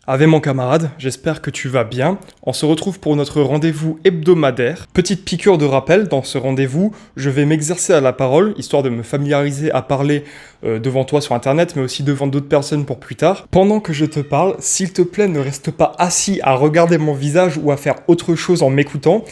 Ave mon camarade, j'espère que tu vas bien. On se retrouve pour notre rendez-vous hebdomadaire. Petite piqûre de rappel, dans ce rendez-vous, je vais m'exercer à la parole, histoire de me familiariser à parler devant toi sur internet, mais aussi devant d'autres personnes pour plus tard. Pendant que je te parle, s'il te plaît, ne reste pas assis à regarder mon visage ou à faire autre chose en m'écoutant.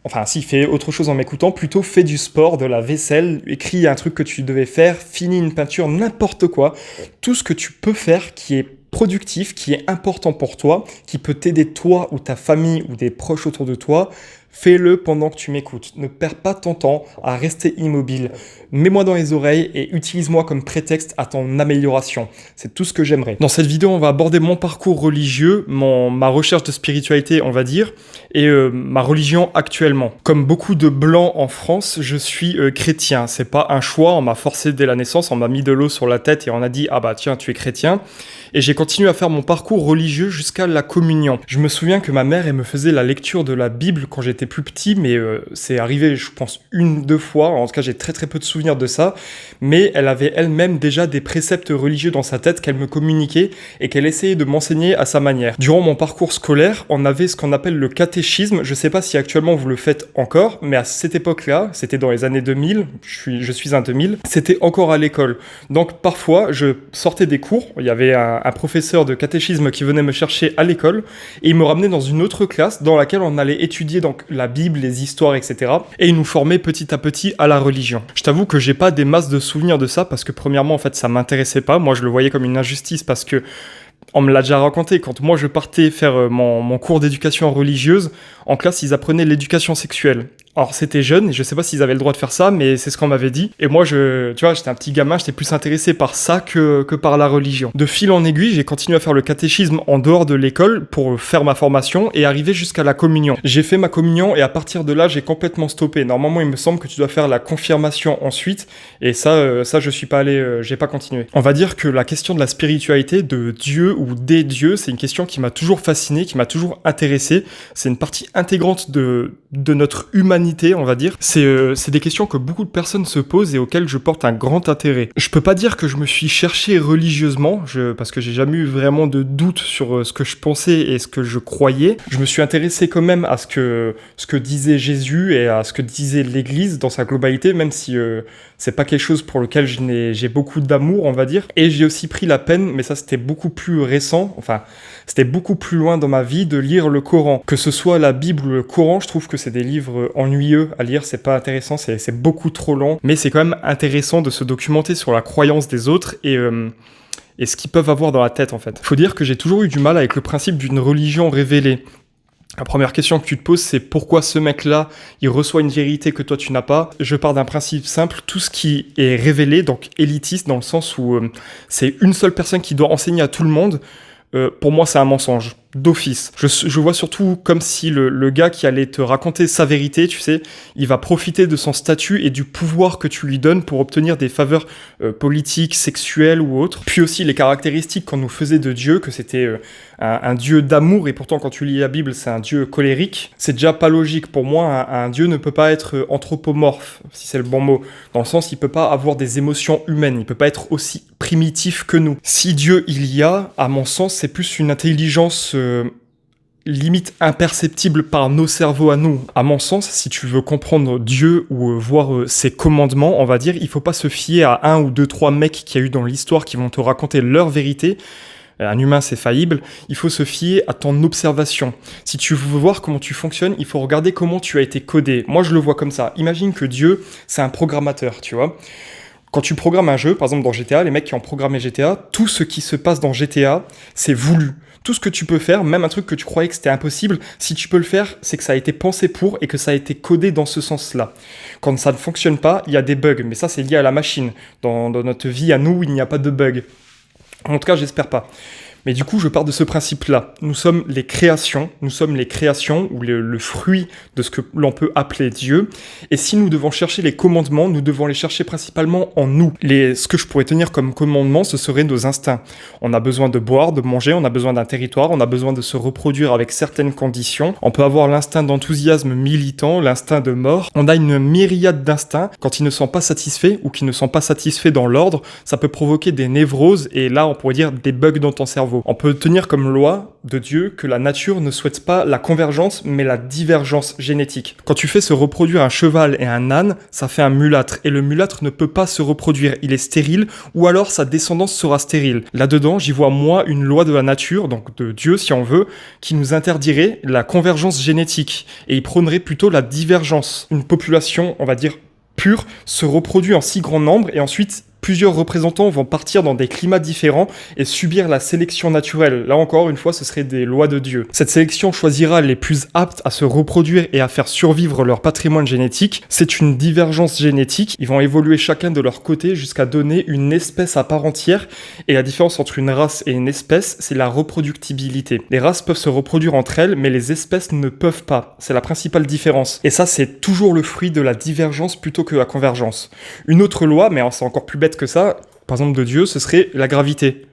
Enfin, si, fais autre chose en m'écoutant, plutôt fais du sport, de la vaisselle, écris un truc que tu devais faire, finis une peinture, n'importe quoi. Tout ce que tu peux faire qui est productif, qui est important pour toi, qui peut t'aider toi ou ta famille ou des proches autour de toi, fais-le pendant que tu m'écoutes. Ne perds pas ton temps à rester immobile. Mets-moi dans les oreilles et utilise-moi comme prétexte à ton amélioration. C'est tout ce que j'aimerais. Dans cette vidéo, on va aborder mon parcours religieux, ma recherche de spiritualité, on va dire, et ma religion actuellement. Comme beaucoup de blancs en France, je suis chrétien. C'est pas un choix, on m'a forcé dès la naissance, on m'a mis de l'eau sur la tête et on a dit « Ah bah tiens, tu es chrétien ». Et j'ai continué à faire mon parcours religieux jusqu'à la communion. Je me souviens que ma mère, elle me faisait la lecture de la Bible quand j'étais plus petit, mais c'est arrivé, je pense, 1-2 fois. En tout cas, j'ai très peu de souvenirs de ça. Mais elle avait elle-même déjà des préceptes religieux dans sa tête qu'elle me communiquait et qu'elle essayait de m'enseigner à sa manière. Durant mon parcours scolaire, on avait ce qu'on appelle le catéchisme. Je sais pas si actuellement vous le faites encore, mais à cette époque-là, c'était dans les années 2000, je suis un 2000, c'était encore à l'école. Donc parfois, je sortais des cours, il y avait un professeur de catéchisme qui venait me chercher à l'école et il me ramenait dans une autre classe dans laquelle on allait étudier donc la Bible, les histoires, etc. Et il nous formait petit à petit à la religion. Je t'avoue que j'ai pas des masses de souvenirs de ça parce que premièrement en fait ça m'intéressait pas. Moi je le voyais comme une injustice parce que on me l'a déjà raconté, quand moi je partais faire mon cours d'éducation religieuse, en classe ils apprenaient l'éducation sexuelle. Alors c'était jeune, et je sais pas s'ils avaient le droit de faire ça, mais c'est ce qu'on m'avait dit. Et moi, tu vois, j'étais un petit gamin, j'étais plus intéressé par ça que par la religion. De fil en aiguille, j'ai continué à faire le catéchisme en dehors de l'école pour faire ma formation et arriver jusqu'à la communion. J'ai fait ma communion et à partir de là, j'ai complètement stoppé. Normalement, il me semble que tu dois faire la confirmation ensuite, et ça je suis pas allé, j'ai pas continué. On va dire que la question de la spiritualité, de Dieu ou des dieux, c'est une question qui m'a toujours fasciné, qui m'a toujours intéressé. C'est une partie intégrante de notre humanité, on va dire. C'est des questions que beaucoup de personnes se posent et auxquelles je porte un grand intérêt. Je peux pas dire que je me suis cherché religieusement, parce que j'ai jamais eu vraiment de doute sur ce que je pensais et ce que je croyais. Je me suis intéressé quand même à ce que disait Jésus et à ce que disait l'Église dans sa globalité, même si c'est pas quelque chose pour lequel j'ai beaucoup d'amour, on va dire. Et j'ai aussi pris la peine, mais ça c'était beaucoup plus récent, enfin c'était beaucoup plus loin dans ma vie, de lire le Coran. Que ce soit la Bible ou le Coran, je trouve que c'est des livres ennuyeux à lire, c'est pas intéressant, c'est beaucoup trop long, mais c'est quand même intéressant de se documenter sur la croyance des autres et ce qu'ils peuvent avoir dans la tête en fait. Faut dire que j'ai toujours eu du mal avec le principe d'une religion révélée. La première question que tu te poses, c'est pourquoi ce mec-là, il reçoit une vérité que toi tu n'as pas. Je pars d'un principe simple, tout ce qui est révélé, donc élitiste, dans le sens où c'est une seule personne qui doit enseigner à tout le monde, pour moi c'est un mensonge, d'office. Je vois surtout comme si le gars qui allait te raconter sa vérité, tu sais, il va profiter de son statut et du pouvoir que tu lui donnes pour obtenir des faveurs politiques, sexuelles ou autres. Puis aussi les caractéristiques qu'on nous faisait de Dieu, que c'était un Dieu d'amour, et pourtant quand tu lis la Bible, c'est un Dieu colérique. C'est déjà pas logique. Pour moi, un Dieu ne peut pas être anthropomorphe, si c'est le bon mot. Dans le sens, il peut pas avoir des émotions humaines, il peut pas être aussi primitif que nous. Si Dieu il y a, à mon sens, c'est plus une intelligence limite imperceptible par nos cerveaux à nous. À mon sens, si tu veux comprendre Dieu ou voir ses commandements, on va dire, il faut pas se fier à 1 ou 2, 3 mecs qu'il y a eu dans l'histoire qui vont te raconter leur vérité. Un humain, c'est faillible. Il faut se fier à ton observation. Si tu veux voir comment tu fonctionnes, il faut regarder comment tu as été codé. Moi, je le vois comme ça. Imagine que Dieu, c'est un programmateur, tu vois. Quand tu programmes un jeu, par exemple dans GTA, les mecs qui ont programmé GTA, tout ce qui se passe dans GTA, c'est voulu. Tout ce que tu peux faire, même un truc que tu croyais que c'était impossible, si tu peux le faire, c'est que ça a été pensé pour et que ça a été codé dans ce sens-là. Quand ça ne fonctionne pas, il y a des bugs, mais ça c'est lié à la machine. Dans notre vie à nous, il n'y a pas de bugs. En tout cas, j'espère pas. Mais du coup, je pars de ce principe-là. Nous sommes les créations ou le fruit de ce que l'on peut appeler Dieu. Et si nous devons chercher les commandements, nous devons les chercher principalement en nous. Ce que je pourrais tenir comme commandement, ce seraient nos instincts. On a besoin de boire, de manger, on a besoin d'un territoire, on a besoin de se reproduire avec certaines conditions. On peut avoir l'instinct d'enthousiasme militant, l'instinct de mort. On a une myriade d'instincts. Quand ils ne sont pas satisfaits ou qu'ils ne sont pas satisfaits dans l'ordre, ça peut provoquer des névroses et là, on pourrait dire des bugs dans ton cerveau. cerveau. On peut tenir comme loi de Dieu que la nature ne souhaite pas la convergence, mais la divergence génétique. Quand tu fais se reproduire un cheval et un âne, ça fait un mulâtre, et le mulâtre ne peut pas se reproduire, il est stérile, ou alors sa descendance sera stérile. Là-dedans, j'y vois moi une loi de la nature, donc de Dieu si on veut, qui nous interdirait la convergence génétique, et il prônerait plutôt la divergence. Une population, on va dire, pure, se reproduit en si grand nombre, et ensuite plusieurs représentants vont partir dans des climats différents et subir la sélection naturelle. Là encore, une fois, ce serait des lois de Dieu. Cette sélection choisira les plus aptes à se reproduire et à faire survivre leur patrimoine génétique. C'est une divergence génétique. Ils vont évoluer chacun de leur côté jusqu'à donner une espèce à part entière. Et la différence entre une race et une espèce, c'est la reproductibilité. Les races peuvent se reproduire entre elles, mais les espèces ne peuvent pas. C'est la principale différence. Et ça, c'est toujours le fruit de la divergence plutôt que la convergence. Une autre loi, mais c'est encore plus bête que ça, par exemple de Dieu, ce serait la gravité.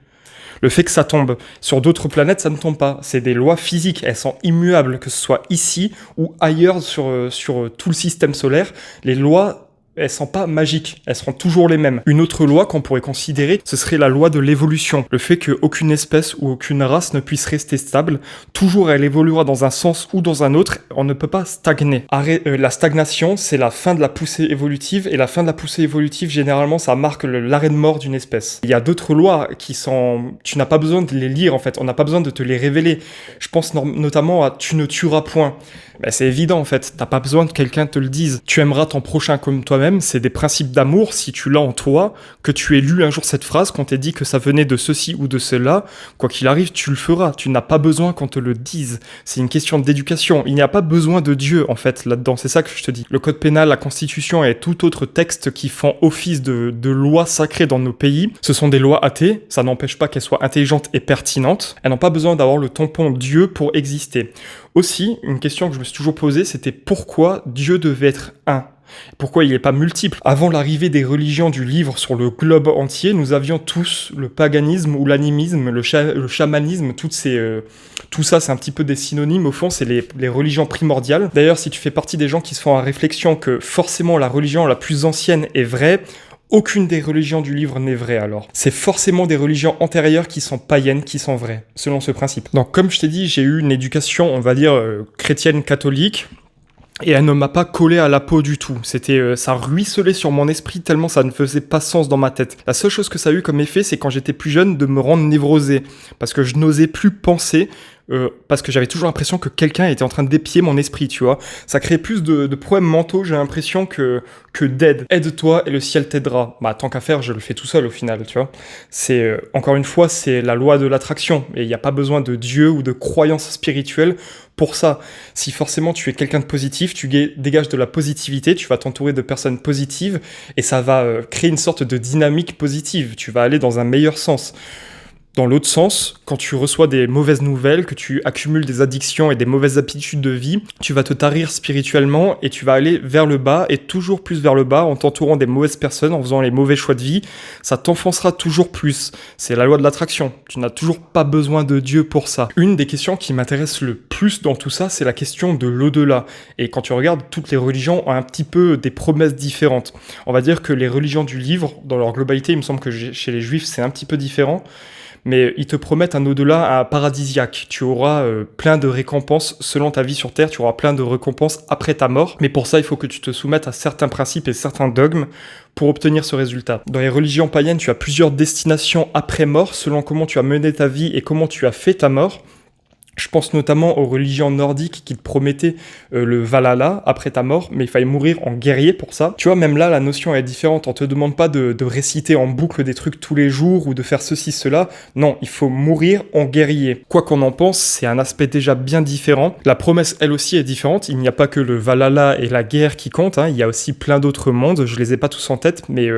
Le fait que ça tombe. Sur d'autres planètes, ça ne tombe pas. C'est des lois physiques, elles sont immuables, que ce soit ici ou ailleurs sur tout le système solaire. Les lois, elles sont pas magiques, elles seront toujours les mêmes. Une autre loi qu'on pourrait considérer, ce serait la loi de l'évolution. Le fait qu'aucune espèce ou aucune race ne puisse rester stable, toujours elle évoluera dans un sens ou dans un autre, on ne peut pas stagner. La stagnation, c'est la fin de la poussée évolutive, et la fin de la poussée évolutive, généralement, ça marque l'arrêt de mort d'une espèce. Il y a d'autres lois qui sont... Tu n'as pas besoin de les lire, en fait, on n'a pas besoin de te les révéler. Je pense notamment à « tu ne tueras point ». Ben, c'est évident, en fait, t'as pas besoin que quelqu'un te le dise. Tu aimeras ton prochain comme toi-même, c'est des principes d'amour, si tu l'as en toi, que tu aies lu un jour cette phrase, qu'on t'ait dit que ça venait de ceci ou de cela, quoi qu'il arrive, tu le feras. Tu n'as pas besoin qu'on te le dise. C'est une question d'éducation. Il n'y a pas besoin de Dieu, en fait, là-dedans. C'est ça que je te dis. Le code pénal, la constitution et tout autre texte qui font office de loi sacrée dans nos pays, ce sont des lois athées. Ça n'empêche pas qu'elles soient intelligentes et pertinentes. Elles n'ont pas besoin d'avoir le tampon Dieu pour exister. Aussi, une question que je me suis toujours posée, c'était pourquoi Dieu devait être un ? Pourquoi il n'est pas multiple ? Avant l'arrivée des religions du livre sur le globe entier, nous avions tous le paganisme ou l'animisme, le chamanisme, tout ça c'est un petit peu des synonymes, au fond c'est les religions primordiales. D'ailleurs, si tu fais partie des gens qui se font la réflexion que forcément la religion la plus ancienne est vraie, aucune des religions du livre n'est vraie alors. C'est forcément des religions antérieures qui sont païennes, qui sont vraies, selon ce principe. Donc comme je t'ai dit, j'ai eu une éducation, on va dire, chrétienne catholique, et elle ne m'a pas collé à la peau du tout. Ça ruisselait sur mon esprit tellement ça ne faisait pas sens dans ma tête. La seule chose que ça a eu comme effet, c'est quand j'étais plus jeune de me rendre névrosé, parce que je n'osais plus penser, parce que j'avais toujours l'impression que quelqu'un était en train d'épier mon esprit, tu vois. Ça créait plus de problèmes mentaux, j'ai l'impression, que d'aide. Aide-toi et le ciel t'aidera. Bah, tant qu'à faire, je le fais tout seul au final, tu vois. Encore une fois, c'est la loi de l'attraction. Et il n'y a pas besoin de Dieu ou de croyance spirituelle pour ça. Si forcément tu es quelqu'un de positif, tu dégages de la positivité, tu vas t'entourer de personnes positives, et ça va créer une sorte de dynamique positive. Tu vas aller dans un meilleur sens. Dans l'autre sens, quand tu reçois des mauvaises nouvelles, que tu accumules des addictions et des mauvaises habitudes de vie, tu vas te tarir spirituellement et tu vas aller vers le bas et toujours plus vers le bas en t'entourant des mauvaises personnes, en faisant les mauvais choix de vie. Ça t'enfoncera toujours plus. C'est la loi de l'attraction. Tu n'as toujours pas besoin de Dieu pour ça. Une des questions qui m'intéresse le plus dans tout ça, c'est la question de l'au-delà. Et quand tu regardes, toutes les religions ont un petit peu des promesses différentes. On va dire que les religions du livre, dans leur globalité, il me semble que chez les juifs, c'est un petit peu différent. Mais ils te promettent un au-delà paradisiaque. Tu auras plein de récompenses selon ta vie sur Terre, tu auras plein de récompenses après ta mort. Mais pour ça, il faut que tu te soumettes à certains principes et certains dogmes pour obtenir ce résultat. Dans les religions païennes, tu as plusieurs destinations après mort, selon comment tu as mené ta vie et comment tu as fait ta mort. Je pense notamment aux religions nordiques qui te promettaient le Valhalla après ta mort, mais il fallait mourir en guerrier pour ça. Tu vois, même là, la notion est différente. On te demande pas de réciter en boucle des trucs tous les jours ou de faire ceci, cela. Non, il faut mourir en guerrier. Quoi qu'on en pense, c'est un aspect déjà bien différent. La promesse, elle aussi, est différente. Il n'y a pas que le Valhalla et la guerre qui comptent, hein. Il y a aussi plein d'autres mondes. Je les ai pas tous en tête, mais...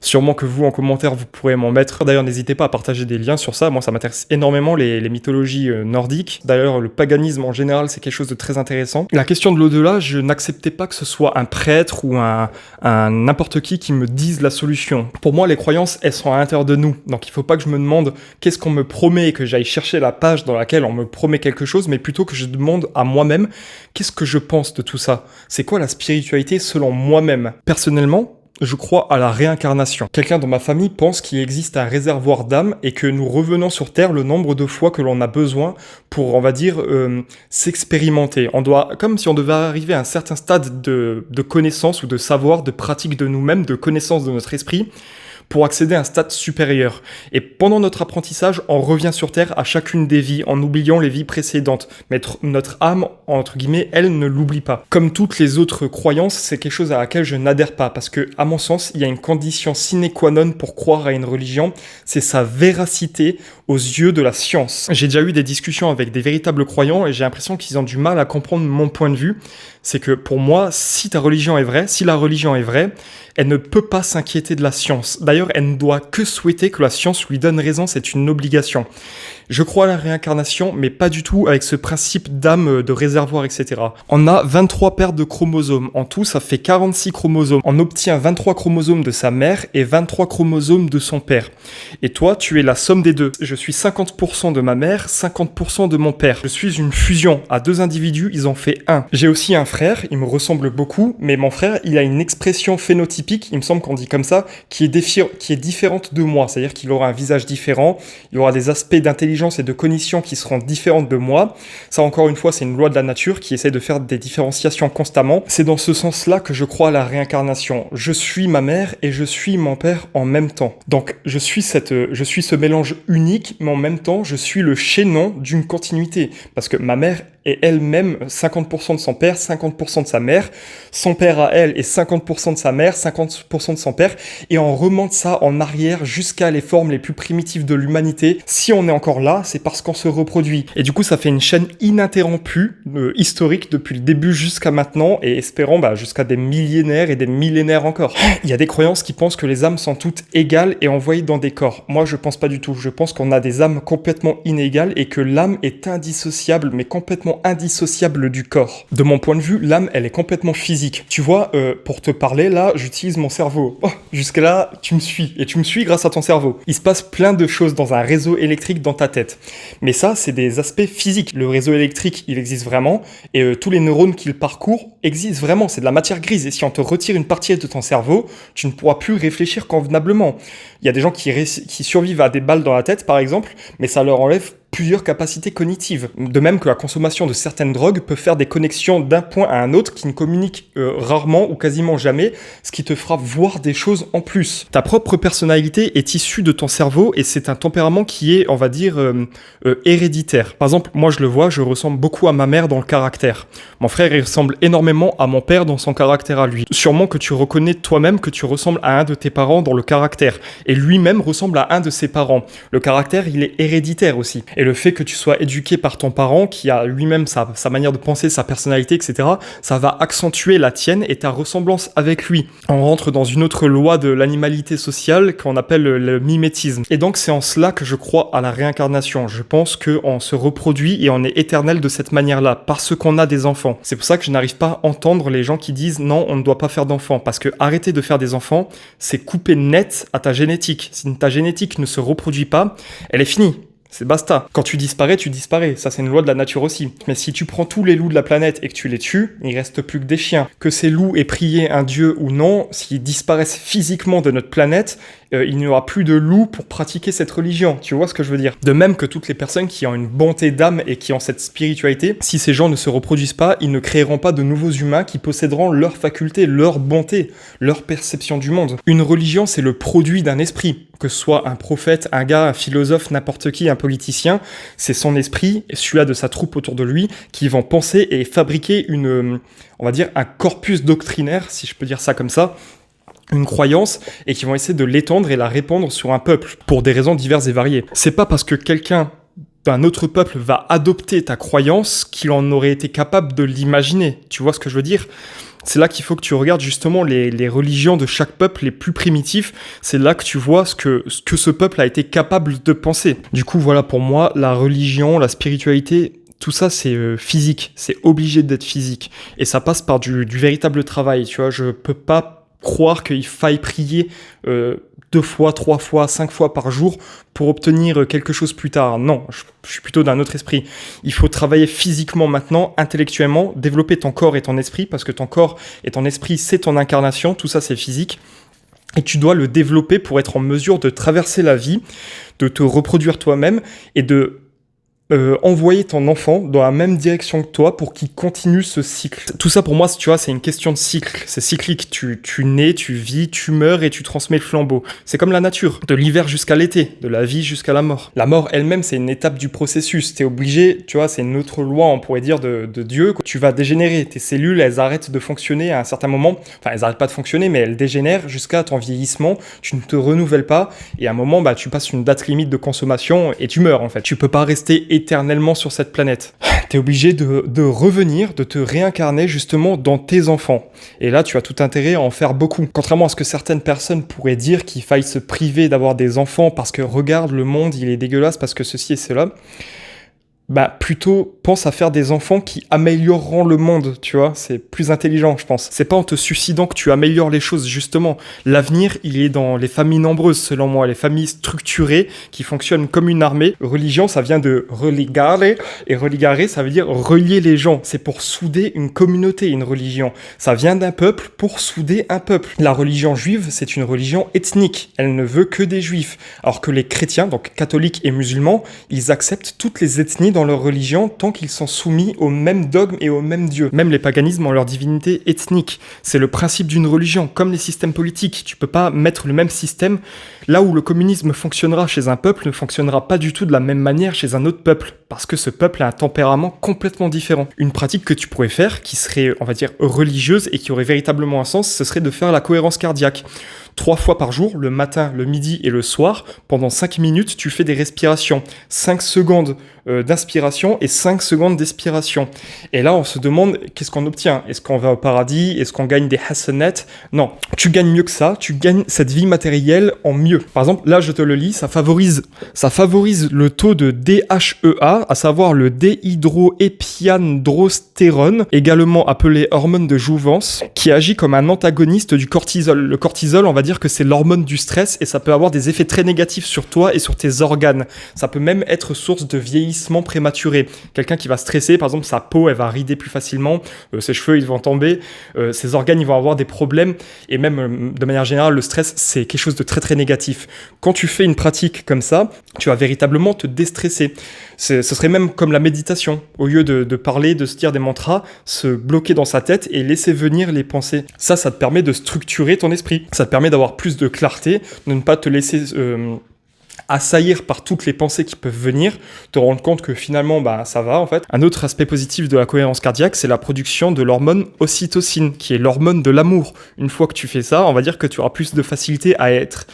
sûrement que vous en commentaire vous pourrez m'en mettre. D'ailleurs n'hésitez pas à partager des liens sur ça, moi ça m'intéresse énormément les mythologies nordiques. D'ailleurs le paganisme en général c'est quelque chose de très intéressant. La question de l'au-delà, je n'acceptais pas que ce soit un prêtre ou un n'importe qui me dise la solution. Pour moi les croyances elles sont à l'intérieur de nous, donc il faut pas que je me demande qu'est-ce qu'on me promet et que j'aille chercher la page dans laquelle on me promet quelque chose, mais plutôt que je demande à moi-même qu'est-ce que je pense de tout ça, c'est quoi la spiritualité selon moi-même. Personnellement, Je crois à la réincarnation. Quelqu'un dans ma famille pense qu'il existe un réservoir d'âme et que nous revenons sur Terre le nombre de fois que l'on a besoin pour, on va dire, s'expérimenter. Comme si on devait arriver à un certain stade de connaissance ou de savoir, de pratique de nous-mêmes, de connaissance de notre esprit, pour accéder à un stade supérieur. Et pendant notre apprentissage, on revient sur Terre à chacune des vies, en oubliant les vies précédentes. Mais notre âme, entre guillemets, elle ne l'oublie pas. Comme toutes les autres croyances, c'est quelque chose à laquelle je n'adhère pas, parce que, à mon sens, il y a une condition sine qua non pour croire à une religion, c'est sa véracité aux yeux de la science. J'ai déjà eu des discussions avec des véritables croyants, et j'ai l'impression qu'ils ont du mal à comprendre mon point de vue. C'est que, pour moi, si la religion est vraie, elle ne peut pas s'inquiéter de la science. D'ailleurs, elle ne doit que souhaiter que la science lui donne raison, c'est une obligation. Je crois à la réincarnation, mais pas du tout avec ce principe d'âme, de réservoir, etc. On a 23 paires de chromosomes. En tout, ça fait 46 chromosomes. On obtient 23 chromosomes de sa mère et 23 chromosomes de son père. Et toi, tu es la somme des deux. Je suis 50% de ma mère, 50% de mon père. Je suis une fusion. À deux individus, ils en fait un. J'ai aussi un frère, il me ressemble beaucoup, mais mon frère, il a une expression phénotypique, il me semble qu'on dit comme ça, qui est différente de moi. C'est-à-dire qu'il aura un visage différent, il aura des aspects d'intelligence et de cognition qui seront différentes de moi. Ça, encore une fois, c'est une loi de la nature qui essaie de faire des différenciations constamment. C'est dans ce sens-là que je crois à la réincarnation. Je suis ma mère et je suis mon père en même temps. Donc, je suis ce mélange unique, mais en même temps, je suis le chaînon d'une continuité. Parce que ma mère est elle-même 50% de son père, 50% de sa mère. Son père à elle est 50% de sa mère, 50% de son père. Et on remonte ça en arrière jusqu'à les formes les plus primitives de l'humanité. Si on est encore là, c'est parce qu'on se reproduit. Et du coup, ça fait une chaîne ininterrompue, historique, depuis le début jusqu'à maintenant, et espérons jusqu'à des millénaires et des millénaires encore. Il y a des croyances qui pensent que les âmes sont toutes égales et envoyées dans des corps. Moi, je pense pas du tout. Je pense qu'on a des âmes complètement inégales et que l'âme est indissociable, mais complètement indissociable du corps. De mon point de vue, l'âme, elle est complètement physique. Tu vois, pour te parler, là, j'utilise mon cerveau. Oh, jusque là, tu me suis. Et tu me suis grâce à ton cerveau. Il se passe plein de choses dans un réseau électrique dans ta tête. Mais ça, c'est des aspects physiques. Le réseau électrique, il existe vraiment. Et tous les neurones qu'il parcourt existent vraiment. C'est de la matière grise. Et si on te retire une partie de ton cerveau, tu ne pourras plus réfléchir convenablement. Il y a des gens qui survivent à des balles dans la tête, par exemple, mais ça leur enlève plusieurs capacités cognitives. De même que la consommation de certaines drogues peut faire des connexions d'un point à un autre qui ne communiquent rarement ou quasiment jamais, ce qui te fera voir des choses en plus. Ta propre personnalité est issue de ton cerveau et c'est un tempérament qui est, on va dire, héréditaire. Par exemple, moi je le vois, je ressemble beaucoup à ma mère dans le caractère. Mon frère, il ressemble énormément à mon père dans son caractère à lui. Sûrement que tu reconnais toi-même que tu ressembles à un de tes parents dans le caractère. Et lui-même ressemble à un de ses parents. Le caractère, il est héréditaire aussi. Et le fait que tu sois éduqué par ton parent, qui a lui-même sa manière de penser, sa personnalité, etc., ça va accentuer la tienne et ta ressemblance avec lui. On rentre dans une autre loi de l'animalité sociale qu'on appelle le mimétisme. Et donc c'est en cela que je crois à la réincarnation. Je pense qu'on se reproduit et on est éternel de cette manière-là, parce qu'on a des enfants. C'est pour ça que je n'arrive pas à entendre les gens qui disent non, on ne doit pas faire d'enfants, parce que arrêter de faire des enfants, c'est couper net à ta génétique. Si ta génétique ne se reproduit pas, elle est finie. C'est basta. Quand tu disparais, tu disparais. Ça, c'est une loi de la nature aussi. Mais si tu prends tous les loups de la planète et que tu les tues, il reste plus que des chiens. Que ces loups aient prié un dieu ou non, s'ils disparaissent physiquement de notre planète, il n'y aura plus de loups pour pratiquer cette religion. Tu vois ce que je veux dire? De même que toutes les personnes qui ont une bonté d'âme et qui ont cette spiritualité, si ces gens ne se reproduisent pas, ils ne créeront pas de nouveaux humains qui posséderont leurs facultés, leur bonté, leur perception du monde. Une religion, c'est le produit d'un esprit. Que ce soit un prophète, un gars, un philosophe, n'importe qui, un politicien, c'est son esprit, celui-là de sa troupe autour de lui, qui vont penser et fabriquer on va dire, un corpus doctrinaire, si je peux dire ça comme ça, une croyance, et qui vont essayer de l'étendre et la répandre sur un peuple, pour des raisons diverses et variées. C'est pas parce que quelqu'un d'un autre peuple va adopter ta croyance qu'il en aurait été capable de l'imaginer. Tu vois ce que je veux dire ? C'est là qu'il faut que tu regardes justement les religions de chaque peuple les plus primitifs. C'est là que tu vois ce que ce peuple a été capable de penser. Du coup, voilà, pour moi, la religion, la spiritualité, tout ça, c'est physique. C'est obligé d'être physique. Et ça passe par du véritable travail. Tu vois, je peux pas croire qu'il faille prier 2 fois, 3 fois, 5 fois par jour pour obtenir quelque chose plus tard. Non, je suis plutôt d'un autre esprit. Il faut travailler physiquement maintenant, intellectuellement, développer ton corps et ton esprit, parce que ton corps et ton esprit, c'est ton incarnation, tout ça c'est physique. et tu dois le développer pour être en mesure de traverser la vie, de te reproduire toi-même et de envoyer ton enfant dans la même direction que toi pour qu'il continue ce cycle. Tout ça pour moi, tu vois, c'est une question de cycle. C'est cyclique. Tu nais, tu vis, tu meurs et tu transmets le flambeau. C'est comme la nature, de l'hiver jusqu'à l'été, de la vie jusqu'à la mort. La mort elle-même, c'est une étape du processus. T'es obligé, tu vois, c'est une autre loi, on pourrait dire, de Dieu. Tu vas dégénérer. Tes cellules, elles arrêtent de fonctionner à un certain moment. Enfin, elles arrêtent pas de fonctionner, mais elles dégénèrent jusqu'à ton vieillissement. Tu ne te renouvelles pas. Et à un moment, bah, tu passes une date limite de consommation et tu meurs, en fait. Tu peux pas rester éternellement sur cette planète. T'es obligé de revenir, de te réincarner justement dans tes enfants. Et là, tu as tout intérêt à en faire beaucoup. Contrairement à ce que certaines personnes pourraient dire qu'il faille se priver d'avoir des enfants parce que regarde, le monde, il est dégueulasse parce que ceci et cela. Bah, plutôt pense à faire des enfants qui amélioreront le monde, tu vois, c'est plus intelligent, je pense. C'est pas en te suicidant que tu améliores les choses, justement. L'avenir, il est dans les familles nombreuses, selon moi, les familles structurées qui fonctionnent comme une armée. Religion, ça vient de religare, et religare, ça veut dire relier les gens. C'est pour souder une communauté, une religion. Ça vient d'un peuple pour souder un peuple. La religion juive, c'est une religion ethnique. Elle ne veut que des juifs. Alors que les chrétiens, donc catholiques et musulmans, ils acceptent toutes les ethnies dans leur religion tant qu'ils sont soumis au même dogme et au même Dieu. Même les paganismes ont leur divinité ethnique. C'est le principe d'une religion, comme les systèmes politiques. Tu peux pas mettre le même système là où le communisme fonctionnera chez un peuple ne fonctionnera pas du tout de la même manière chez un autre peuple, parce que ce peuple a un tempérament complètement différent. Une pratique que tu pourrais faire, qui serait, on va dire, religieuse et qui aurait véritablement un sens, ce serait de faire la cohérence cardiaque. 3 fois par jour, le matin, le midi et le soir, pendant 5 minutes, tu fais des respirations. 5 secondes d'inspiration et 5 secondes d'expiration. Et là, on se demande, qu'est-ce qu'on obtient? Est-ce qu'on va au paradis? Est-ce qu'on gagne des hasanat? Non, tu gagnes mieux que ça, tu gagnes cette vie matérielle en mieux. Par exemple, là, je te le lis, ça favorise le taux de DHEA, à savoir le déhydroépiandrostérone, également appelé hormone de jouvence, qui agit comme un antagoniste du cortisol. Le cortisol, on va dire que c'est l'hormone du stress et ça peut avoir des effets très négatifs sur toi et sur tes organes. Ça peut même être source de vieillissement prématuré. Quelqu'un qui va stresser, par exemple, sa peau, elle va rider plus facilement, ses cheveux, ils vont tomber, ses organes, ils vont avoir des problèmes et même, de manière générale, le stress, c'est quelque chose de très très négatif. Quand tu fais une pratique comme ça, tu vas véritablement te déstresser. Ce serait même comme la méditation. Au lieu de parler, de se dire des mantras, se bloquer dans sa tête et laisser venir les pensées. Ça te permet de structurer ton esprit. Ça te permet d'avoir plus de clarté, de ne pas te laisser assaillir par toutes les pensées qui peuvent venir, te rendre compte que finalement, bah, ça va en fait. Un autre aspect positif de la cohérence cardiaque, c'est la production de l'hormone ocytocine, qui est l'hormone de l'amour. Une fois que tu fais ça, on va dire que tu auras plus de facilité à être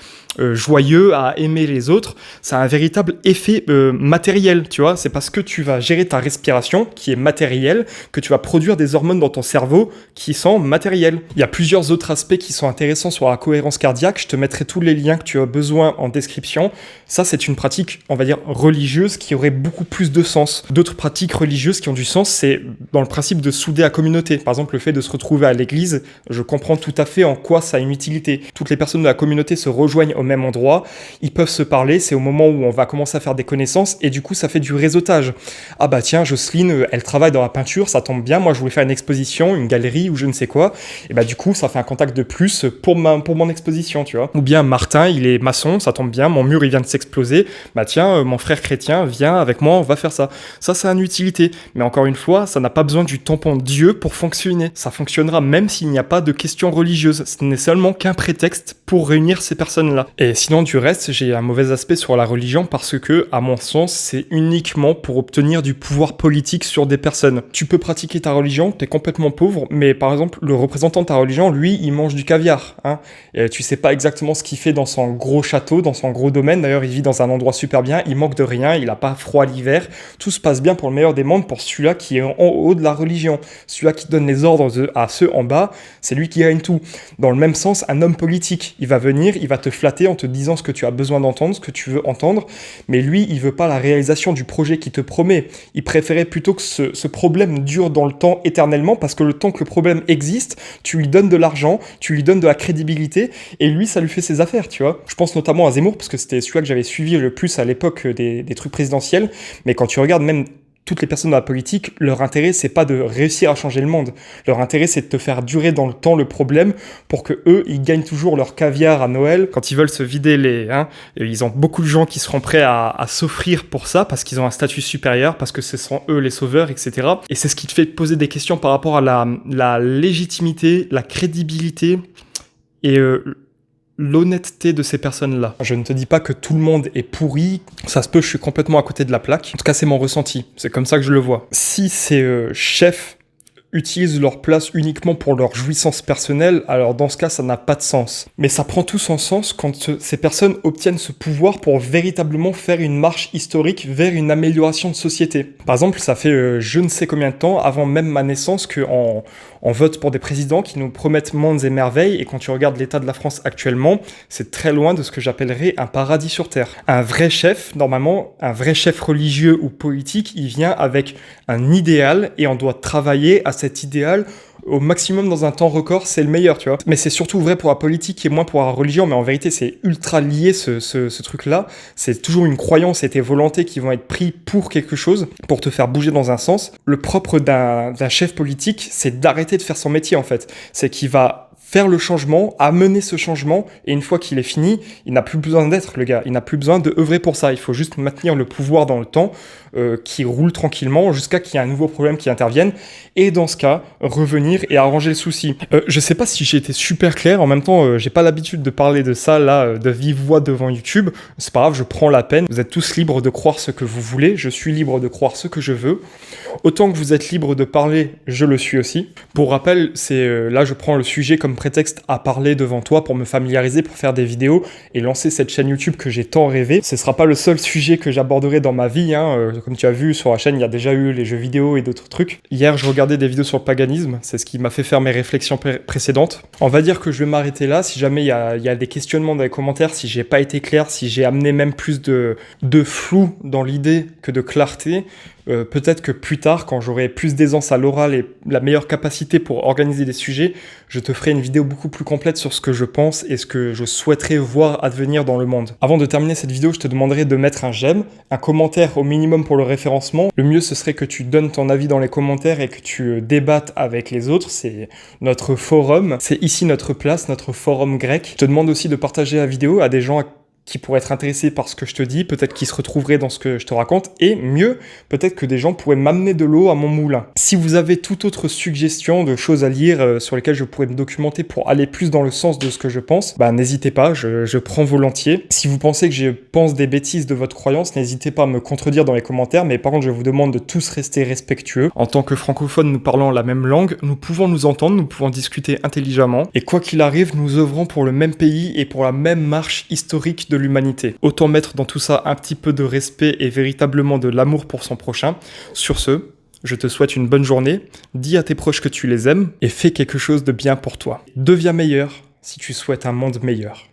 joyeux, à aimer les autres. Ça a un véritable effet matériel, tu vois. C'est parce que tu vas gérer ta respiration, qui est matérielle, que tu vas produire des hormones dans ton cerveau qui sont matérielles. Il y a plusieurs autres aspects qui sont intéressants sur la cohérence cardiaque. Je te mettrai tous les liens que tu as besoin en description. Ça, c'est une pratique, on va dire, religieuse qui aurait beaucoup plus de sens. D'autres pratiques religieuses qui ont du sens, c'est dans le principe de souder la communauté. Par exemple, le fait de se retrouver à l'église, je comprends tout à fait en quoi ça a une utilité. Toutes les personnes de la communauté se rejoignent au même endroit, ils peuvent se parler, c'est au moment où on va commencer à faire des connaissances et du coup ça fait du réseautage. Ah bah tiens, Jocelyne, elle travaille dans la peinture, ça tombe bien, moi je voulais faire une exposition, une galerie ou je ne sais quoi, et bah du coup ça fait un contact de plus pour mon exposition, tu vois. Ou bien Martin, il est maçon, ça tombe bien, mon mur il vient de s'exploser, bah tiens, mon frère chrétien, viens avec moi, on va faire ça. Ça a une utilité, mais encore une fois, ça n'a pas besoin du tampon Dieu pour fonctionner. Ça fonctionnera même s'il n'y a pas de questions religieuses, ce n'est seulement qu'un prétexte pour réunir ces personnes-là. Et sinon, du reste, j'ai un mauvais aspect sur la religion parce que, à mon sens, c'est uniquement pour obtenir du pouvoir politique sur des personnes. Tu peux pratiquer ta religion, t'es complètement pauvre, mais par exemple, le représentant de ta religion, lui, il mange du caviar, hein. Et tu sais pas exactement ce qu'il fait dans son gros château, dans son gros domaine. D'ailleurs, il vit dans un endroit super bien, il manque de rien, il a pas froid l'hiver. Tout se passe bien pour le meilleur des mondes, pour celui-là qui est en haut de la religion. Celui-là qui donne les ordres à ceux en bas, c'est lui qui gagne tout. Dans le même sens, un homme politique, il va venir, il va te flatter en te disant ce que tu as besoin d'entendre, ce que tu veux entendre, mais lui, il veut pas la réalisation du projet qu'il te promet. Il préférait plutôt que ce problème dure dans le temps éternellement, parce que le temps que le problème existe, tu lui donnes de l'argent, tu lui donnes de la crédibilité, et lui, ça lui fait ses affaires, tu vois. Je pense notamment à Zemmour, parce que c'était celui-là que j'avais suivi le plus à l'époque des trucs présidentiels, mais quand tu regardes même toutes les personnes dans la politique, leur intérêt, c'est pas de réussir à changer le monde. Leur intérêt, c'est de te faire durer dans le temps le problème pour que eux, ils gagnent toujours leur caviar à Noël quand ils veulent se vider les... Et ils ont beaucoup de gens qui seront prêts à s'offrir pour ça parce qu'ils ont un statut supérieur, parce que ce sont eux les sauveurs, etc. Et c'est ce qui te fait te poser des questions par rapport à la légitimité, la crédibilité et l'honnêteté de ces personnes-là. Je ne te dis pas que tout le monde est pourri, ça se peut, je suis complètement à côté de la plaque. En tout cas, c'est mon ressenti, c'est comme ça que je le vois. Si ces chefs utilisent leur place uniquement pour leur jouissance personnelle, alors dans ce cas, ça n'a pas de sens. Mais ça prend tout son sens quand ces personnes obtiennent ce pouvoir pour véritablement faire une marche historique vers une amélioration de société. Par exemple, ça fait je ne sais combien de temps, avant même ma naissance, qu'on vote pour des présidents qui nous promettent mondes et merveilles, et quand tu regardes l'état de la France actuellement, c'est très loin de ce que j'appellerais un paradis sur Terre. Un vrai chef, normalement, un vrai chef religieux ou politique, il vient avec un idéal, et on doit travailler à cet idéal au maximum dans un temps record, c'est le meilleur, tu vois. Mais c'est surtout vrai pour la politique et moins pour la religion, mais en vérité, c'est ultra lié, ce truc-là. C'est toujours une croyance et tes volontés qui vont être pris pour quelque chose, pour te faire bouger dans un sens. Le propre d'un chef politique, c'est d'arrêter de faire son métier, en fait. C'est qu'il va faire le changement, amener ce changement, et une fois qu'il est fini, il n'a plus besoin d'être, le gars. Il n'a plus besoin de œuvrer pour ça. Il faut juste maintenir le pouvoir dans le temps, qui roule tranquillement, jusqu'à qu'il y ait un nouveau problème qui intervienne, et dans ce cas, revenir et arranger le souci. Je sais pas si j'ai été super clair, en même temps, j'ai pas l'habitude de parler de ça, là, de vive voix devant YouTube. C'est pas grave, je prends la peine. Vous êtes tous libres de croire ce que vous voulez, je suis libre de croire ce que je veux. Autant que vous êtes libre de parler, je le suis aussi. Pour rappel, là, je prends le sujet comme prétexte à parler devant toi pour me familiariser, pour faire des vidéos et lancer cette chaîne YouTube que j'ai tant rêvé. Ce sera pas le seul sujet que j'aborderai dans ma vie, comme tu as vu sur la chaîne, il y a déjà eu les jeux vidéo et d'autres trucs. Hier, je regardais des vidéos sur le paganisme, c'est ce qui m'a fait faire mes réflexions précédentes. On va dire que je vais m'arrêter là. Si jamais il y a des questionnements dans les commentaires, si j'ai pas été clair, si j'ai amené même plus de flou dans l'idée que de clarté, peut-être que plus tard, quand j'aurai plus d'aisance à l'oral et la meilleure capacité pour organiser des sujets, je te ferai une vidéo beaucoup plus complète sur ce que je pense et ce que je souhaiterais voir advenir dans le monde. Avant de terminer cette vidéo, je te demanderai de mettre un j'aime, un commentaire au minimum pour le référencement. Le mieux, ce serait que tu donnes ton avis dans les commentaires et que tu débattes avec les autres. C'est notre forum, c'est ici notre place, notre forum grec. Je te demande aussi de partager la vidéo à des gens qui pourraient être intéressés par ce que je te dis, peut-être qu'ils se retrouveraient dans ce que je te raconte, et mieux, peut-être que des gens pourraient m'amener de l'eau à mon moulin. Si vous avez toute autre suggestion de choses à lire sur lesquelles je pourrais me documenter pour aller plus dans le sens de ce que je pense, n'hésitez pas, je prends volontiers. Si vous pensez que je pense des bêtises de votre croyance, n'hésitez pas à me contredire dans les commentaires, mais par contre, je vous demande de tous rester respectueux. En tant que francophones, nous parlons la même langue, nous pouvons nous entendre, nous pouvons discuter intelligemment, et quoi qu'il arrive, nous œuvrons pour le même pays et pour la même marche historique de l'humanité. Autant mettre dans tout ça un petit peu de respect et véritablement de l'amour pour son prochain. Sur ce, je te souhaite une bonne journée, dis à tes proches que tu les aimes et fais quelque chose de bien pour toi. Deviens meilleur si tu souhaites un monde meilleur.